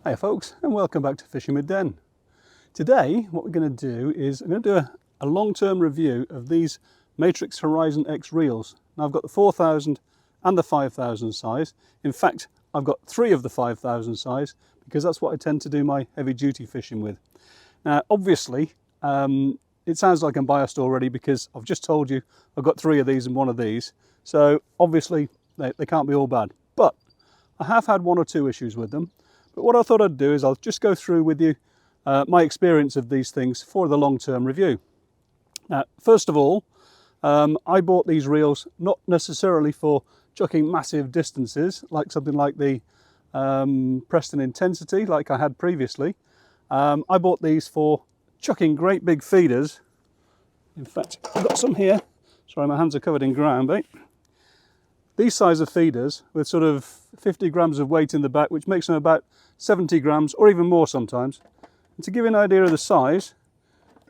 Hey folks, and welcome back to Fishing with Den. Today what we're going to do is I'm going to do a long-term review of these Matrix Horizon X reels. Now I've got the 4000 and the 5000 size. In fact, I've got 3 of the 5000 size because that's what I tend to do my heavy duty fishing with. Now obviously it sounds like I'm biased already because I've just told you I've got 3 of these and 1 of these, so obviously they can't be all bad, but I have had 1 or 2 issues with them. But what I thought I'd do is I'll just go through with you my experience of these things for the long-term review. Now, first of all, I bought these reels not necessarily for chucking massive distances, like something like the Preston Intensity, like I had previously. I bought these for chucking great big feeders. In fact, I've got some here. Sorry, my hands are covered in ground bait. These size of feeders with sort of 50 grams of weight in the back, which makes them about 70 grams or even more sometimes. And to give you an idea of the size,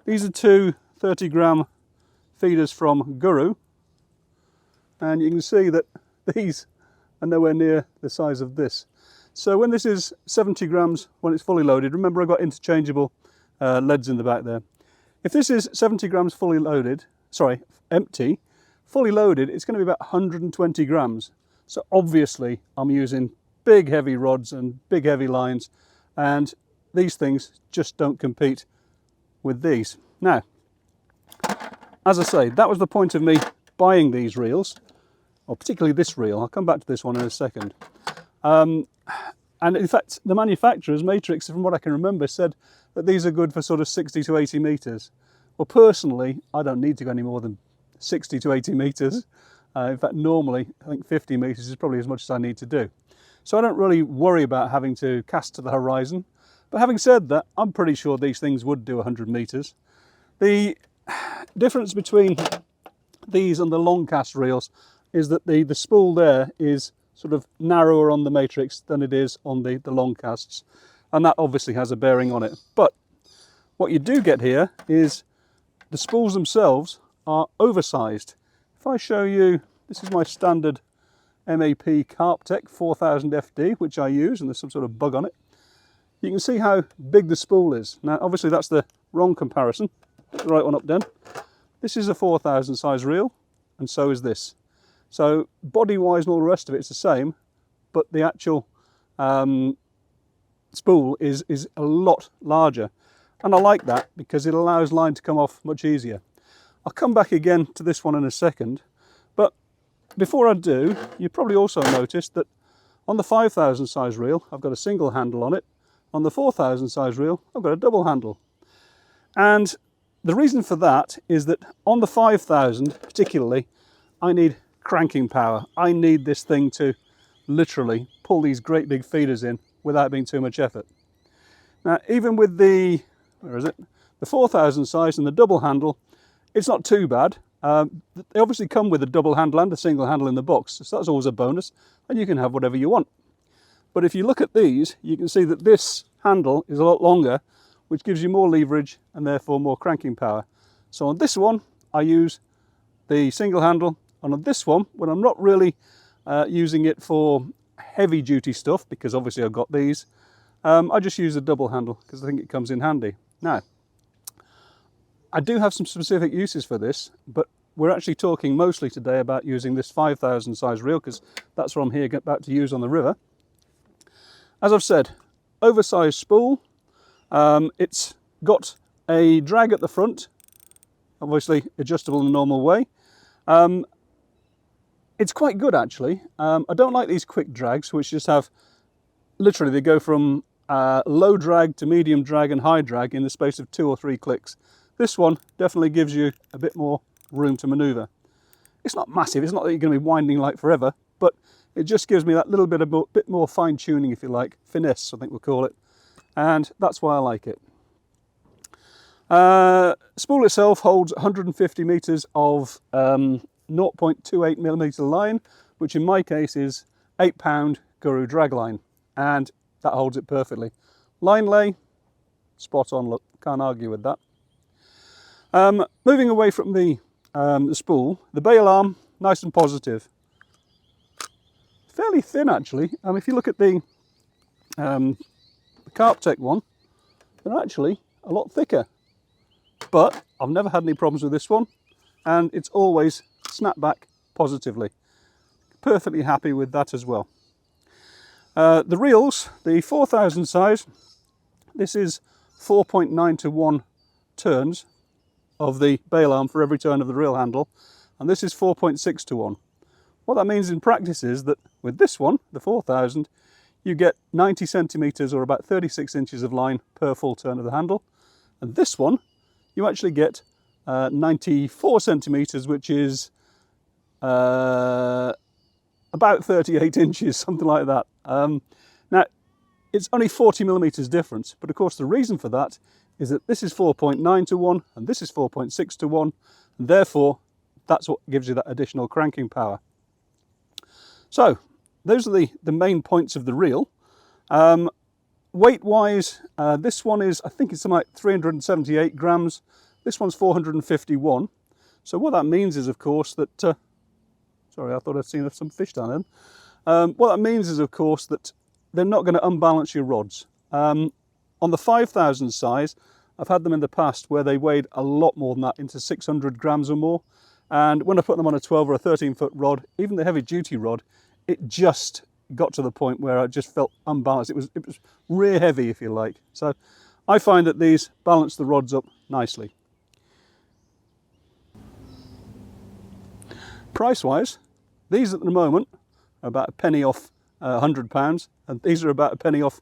these are 2 30-gram feeders from Guru, and you can see that these are nowhere near the size of this. So when this is 70 grams when it's fully loaded, remember I've got interchangeable leads in the back there. If this is 70 grams fully loaded, sorry, empty, fully loaded, it's going to be about 120 grams. So obviously I'm using big heavy rods and big heavy lines, and these things just don't compete with these. Now, as I say, that was the point of me buying these reels, or particularly this reel. I'll come back to this one in a second. And in fact, the manufacturers, Matrix, from what I can remember, said that these are good for sort of 60 to 80 meters. Well, personally, I don't need to go any more than 60 to 80 meters. In fact, normally I think 50 meters is probably as much as I need to do. So I don't really worry about having to cast to the horizon. But having said that, I'm pretty sure these things would do 100 meters. The difference between these and the long cast reels is that the spool there is sort of narrower on the Matrix than it is on the long casts. And that obviously has a bearing on it. But what you do get here is the spools themselves are oversized. If I show you, this is my standard MAP Carptech 4000 FD, which I use, and there's some sort of bug on it. You can see how big the spool is. Now, obviously that's the wrong comparison. Put the right one up then. This is a 4000 size reel, and so is this. So body-wise and all the rest of it, it's the same, but the actual spool is a lot larger. And I like that because it allows line to come off much easier. I'll come back again to this one in a second, but before I do, you probably also noticed that on the 5000 size reel, I've got a single handle on it. On the 4000 size reel, I've got a double handle. And the reason for that is that on the 5000 particularly, I need cranking power. I need this thing to literally pull these great big feeders in without being too much effort. Now, even with the, the 4000 size and the double handle, it's not too bad. They obviously come with a double handle and a single handle in the box, so that's always a bonus, and you can have whatever you want. But if you look at these, you can see that this handle is a lot longer, which gives you more leverage and therefore more cranking power. So on this one, I use the single handle, and on this one, when I'm not really using it for heavy duty stuff, because obviously I've got these, I just use the double handle because I think it comes in handy. Now, I do have some specific uses for this, but we're actually talking mostly today about using this 5000 size reel because that's what I'm here about to use on the river. As I've said, oversized spool. It's got a drag at the front, obviously adjustable in the normal way. It's quite good actually. I don't like these quick drags, which just have, literally they go from low drag to medium drag and high drag in the space of 2 or 3 clicks. This one definitely gives you a bit more room to maneuver. It's not massive, it's not that you're going to be winding like forever, but it just gives me that little bit more fine tuning, if you like, finesse I think we'll call it, and that's why I like it. Spool itself holds 150 meters of 0.28 millimeter line, which in my case is 8-pound Guru drag line, and that holds it perfectly. Line lay, spot on, look, can't argue with that. Moving away from the spool, the bail arm, nice and positive. Fairly thin actually. If you look at the Carptech one, they're actually a lot thicker. But I've never had any problems with this one, and it's always snapped back positively. Perfectly happy with that as well. The reels, the 4000 size, this is 4.9 to 1 turns of the bail arm for every turn of the reel handle, and this is 4.6 to 1. What that means in practice is that with this one, the 4000, you get 90 centimeters or about 36 inches of line per full turn of the handle, and this one you actually get 94 centimeters, which is about 38 inches, something like that. Now, it's only 40 millimeters difference, but of course the reason for that is that this is 4.9 to 1 and this is 4.6 to 1, and therefore that's what gives you that additional cranking power. So those are the main points of the reel. Weight wise, this one is, I think it's something like 378 grams. This one's 451. So what that means is, of course, that, sorry, I thought I'd seen some fish down there. What that means is, of course, that they're not going to unbalance your rods. On the 5000 size, I've had them in the past where they weighed a lot more than that, into 600 grams or more. And when I put them on a 12 or a 13 foot rod, even the heavy duty rod, it just got to the point where I just felt unbalanced. It was rear heavy, if you like. So I find that these balance the rods up nicely. Price wise, these at the moment are about a penny off £100, and these are about a penny off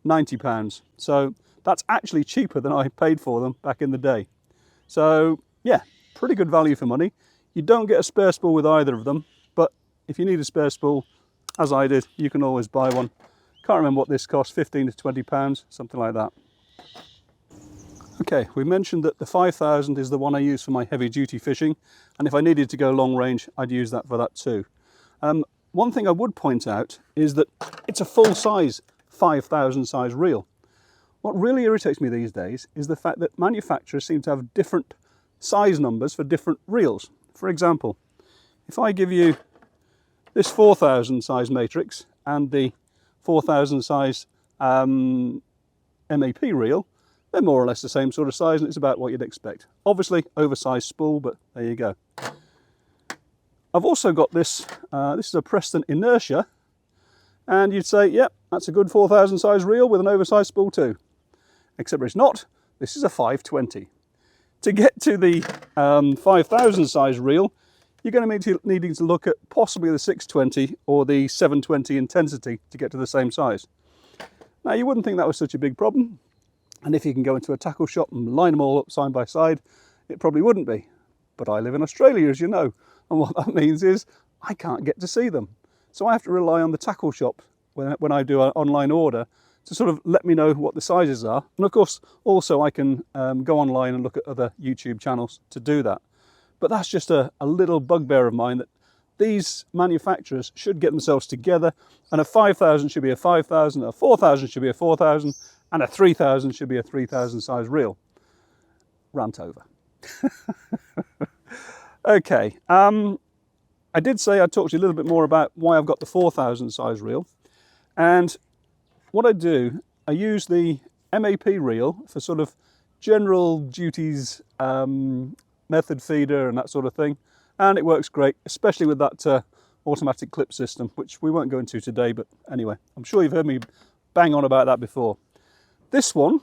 £90. So that's actually cheaper than I paid for them back in the day. So yeah, pretty good value for money. You don't get a spare spool with either of them, but if you need a spare spool, as I did, you can always buy one. Can't remember what this cost, 15 to 20 pounds, something like that. Okay, we mentioned that the 5000 is the one I use for my heavy duty fishing, and if I needed to go long range, I'd use that for that too. One thing I would point out is that it's a full size 5000 size reel. What really irritates me these days is the fact that manufacturers seem to have different size numbers for different reels. For example, if I give you this 4000 size matrix and the 4000 size MAP reel, they're more or less the same sort of size, and it's about what you'd expect. Obviously oversized spool, but there you go. I've also got this, this is a Preston Inertia, and you'd say, yep, that's a good 4000 size reel with an oversized spool too. Except it's not, this is a 520. To get to the 5000 size reel, you're going to be needing to look at possibly the 620 or the 720 intensity to get to the same size. Now, you wouldn't think that was such a big problem, and if you can go into a tackle shop and line them all up side by side, it probably wouldn't be. But I live in Australia, as you know, and what that means is I can't get to see them. So I have to rely on the tackle shop when I do an online order to sort of let me know what the sizes are. And of course, also I can go online and look at other YouTube channels to do that. But that's just a little bugbear of mine, that these manufacturers should get themselves together, and a 5000 should be a 5000, a 4000 should be a 4000, and a 3000 should be a 3000 size reel. Rant over. Okay, I did say I'd talk to you a little bit more about why I've got the 4000 size reel. And what I do, I use the MAP reel for sort of general duties, method feeder and that sort of thing, and it works great, especially with that automatic clip system, which we won't go into today, but anyway, I'm sure you've heard me bang on about that before. This one,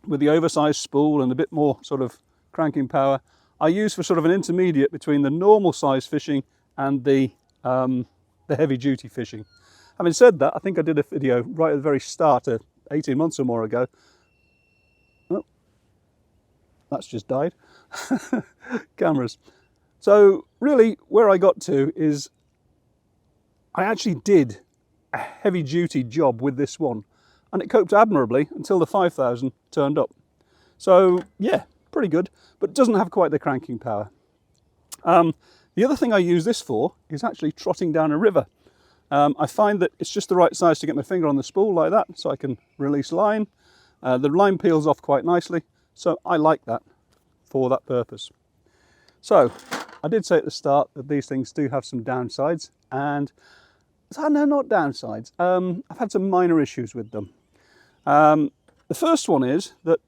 with the oversized spool and a bit more sort of cranking power, I use for sort of an intermediate between the normal size fishing and the heavy duty fishing. Having said that, I think I did a video right at the very start, 18 months or more ago. Oh, that's just died. Cameras. So really where I got to is I actually did a heavy duty job with this one, and it coped admirably until the 5000 turned up. So yeah, pretty good, but doesn't have quite the cranking power. The other thing I use this for is actually trotting down a river. I find that it's just the right size to get my finger on the spool like that, so I can release line. The line peels off quite nicely, so I like that for that purpose. So I did say at the start that these things do have some downsides, and no, not downsides. I've had some minor issues with them. The first one is that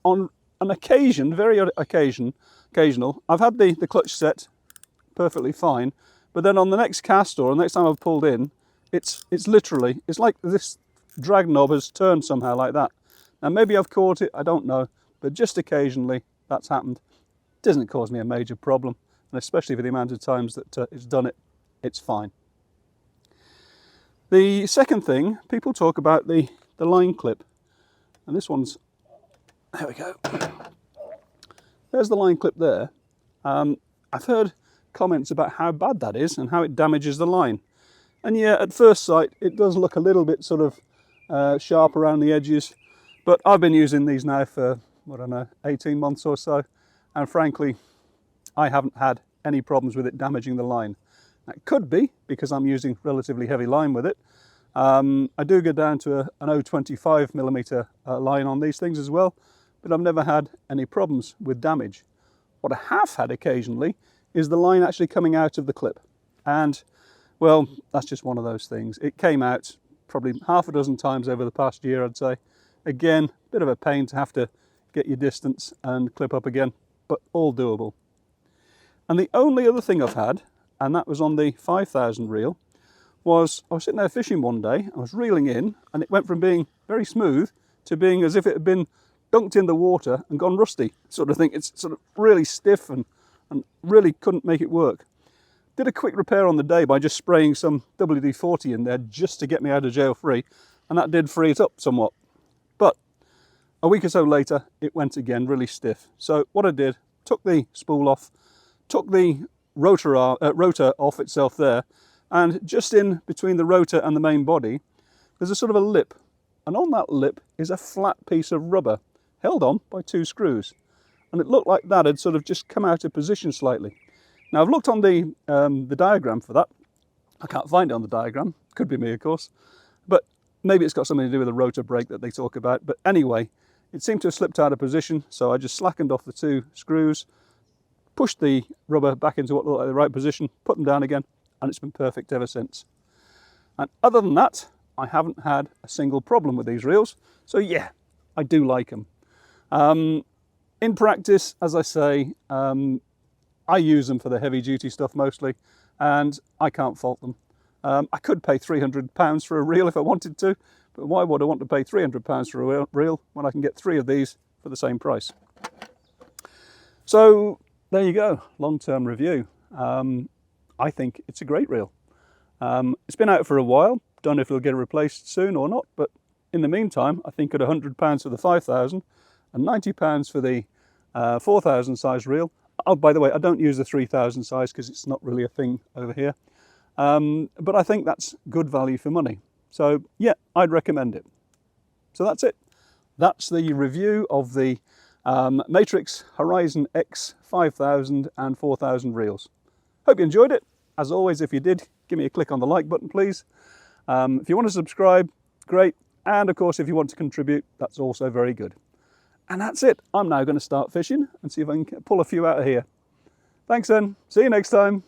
on an occasion, occasional, I've had the clutch set perfectly fine, but then on the next cast or the next time I've pulled in, it's literally, it's like this drag knob has turned somehow like that. Now maybe I've caught it, I don't know, but just occasionally that's happened. It doesn't cause me a major problem, and especially for the amount of times that it's done it, it's fine. The second thing, people talk about the line clip, and this one's, there we go. There's the line clip there. I've heard comments about how bad that is and how it damages the line. And yeah, at first sight, it does look a little bit sort of sharp around the edges, but I've been using these now for, I don't know, 18 months or so, and frankly, I haven't had any problems with it damaging the line. That could be because I'm using relatively heavy line with it. I do go down to an 0.25mm line on these things as well, but I've never had any problems with damage. What I have had occasionally is the line actually coming out of the clip. And, well, that's just one of those things. It came out probably half a dozen times over the past year, I'd say. Again, bit of a pain to have to get your distance and clip up again, but all doable. And the only other thing I've had, and that was on the 5,000 reel, was I was sitting there fishing one day, I was reeling in, and it went from being very smooth to being as if it had been dunked in the water and gone rusty, sort of thing. It's sort of really stiff and really couldn't make it work. Did a quick repair on the day by just spraying some WD-40 in there just to get me out of jail free, and that did free it up somewhat. But a week or so later, it went again really stiff. So what I did, took the spool off, took the rotor off itself there, and just in between the rotor and the main body, there's a sort of a lip. And on that lip is a flat piece of rubber held on by 2 screws. And it looked like that had sort of just come out of position slightly. Now I've looked on the diagram for that. I can't find it on the diagram. Could be me, of course. But maybe it's got something to do with the rotor brake that they talk about. But anyway, it seemed to have slipped out of position. So I just slackened off the 2 screws, pushed the rubber back into what looked like the right position, put them down again, and it's been perfect ever since. And other than that, I haven't had a single problem with these reels. So yeah, I do like them. In practice, as I say, I use them for the heavy duty stuff mostly, and I can't fault them. I could pay £300 for a reel if I wanted to, but why would I want to pay £300 for a reel when I can get 3 of these for the same price? So there you go, long-term review. I think it's a great reel. It's been out for a while. Don't know if it'll get replaced soon or not, but in the meantime, I think at £100 for the 5,000 and £90 for the 4,000 size reel. Oh, by the way, I don't use the 3,000 size because it's not really a thing over here. But I think that's good value for money. So yeah, I'd recommend it. So that's it. That's the review of the Matrix Horizon X 5,000 and 4,000 reels. Hope you enjoyed it. As always, if you did, give me a click on the like button, please. If you want to subscribe, great. And of course, if you want to contribute, that's also very good. And that's it. I'm now going to start fishing and see if I can pull a few out of here. Thanks then. See you next time.